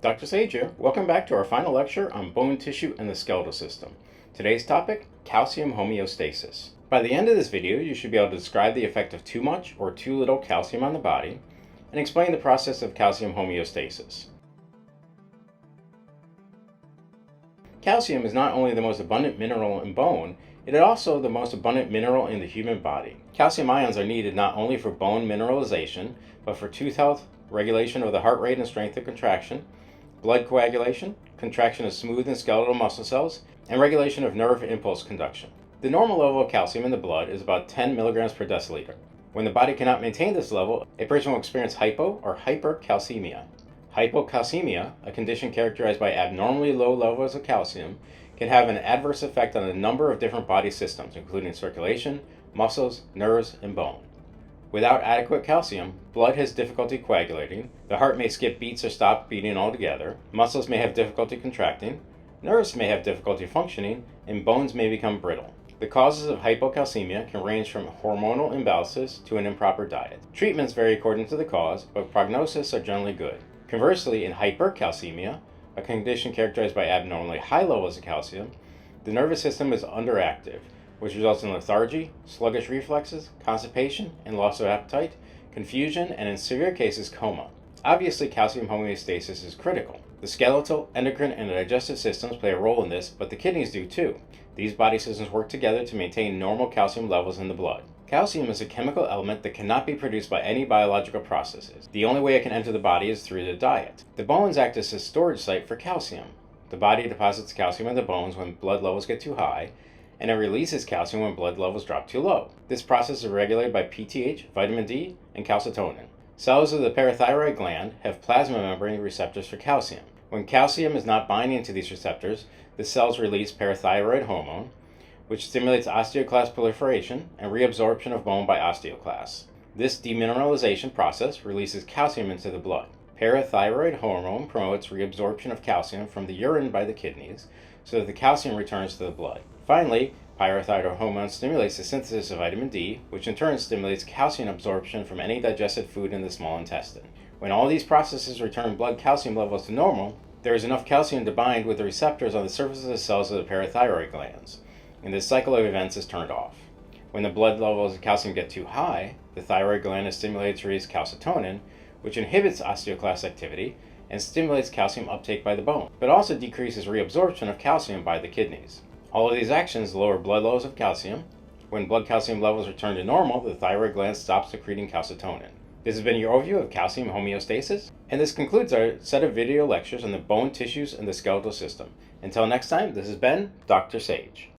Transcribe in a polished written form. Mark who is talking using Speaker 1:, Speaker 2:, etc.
Speaker 1: Dr. Sage here. Welcome back to our final lecture on bone tissue and the skeletal system. Today's topic, calcium homeostasis. By the end of this video, you should be able to describe the effect of too much or too little calcium on the body and explain the process of calcium homeostasis. Calcium is not only the most abundant mineral in bone, it is also the most abundant mineral in the human body. Calcium ions are needed not only for bone mineralization, but for tooth health, regulation of the heart rate and strength of contraction, blood coagulation, contraction of smooth and skeletal muscle cells, and regulation of nerve impulse conduction. The normal level of calcium in the blood is about 10 milligrams per deciliter. When the body cannot maintain this level, a person will experience hypo or hypercalcemia. Hypocalcemia, a condition characterized by abnormally low levels of calcium, can have an adverse effect on a number of different body systems, including circulation, muscles, nerves, and bone. Without adequate calcium, blood has difficulty coagulating, the heart may skip beats or stop beating altogether, muscles may have difficulty contracting, nerves may have difficulty functioning, and bones may become brittle. The causes of hypocalcemia can range from hormonal imbalances to an improper diet. Treatments vary according to the cause, but prognosis are generally good. Conversely, in hypercalcemia, a condition characterized by abnormally high levels of calcium, the nervous system is underactive, which results in lethargy, sluggish reflexes, constipation, and loss of appetite, confusion, and in severe cases, coma. Obviously, calcium homeostasis is critical. The skeletal, endocrine, and digestive systems play a role in this, but the kidneys do too. These body systems work together to maintain normal calcium levels in the blood. Calcium is a chemical element that cannot be produced by any biological processes. The only way it can enter the body is through the diet. The bones act as a storage site for calcium. The body deposits calcium in the bones when blood levels get too high, and it releases calcium when blood levels drop too low. This process is regulated by PTH, vitamin D, and calcitonin. Cells of the parathyroid gland have plasma membrane receptors for calcium. When calcium is not binding to these receptors, the cells release parathyroid hormone, which stimulates osteoclast proliferation and reabsorption of bone by osteoclasts. This demineralization process releases calcium into the blood. Parathyroid hormone promotes reabsorption of calcium from the urine by the kidneys so that the calcium returns to the blood. Finally, parathyroid hormone stimulates the synthesis of vitamin D, which in turn stimulates calcium absorption from any digested food in the small intestine. When all these processes return blood calcium levels to normal, there is enough calcium to bind with the receptors on the surface of the cells of the parathyroid glands, and this cycle of events is turned off. When the blood levels of calcium get too high, the thyroid gland is stimulated to release calcitonin, which inhibits osteoclast activity and stimulates calcium uptake by the bone, but also decreases reabsorption of calcium by the kidneys. All of these actions lower blood levels of calcium. When blood calcium levels return to normal, the thyroid gland stops secreting calcitonin. This has been your overview of calcium homeostasis, and this concludes our set of video lectures on the bone tissues and the skeletal system. Until next time, this has been Dr. Sage.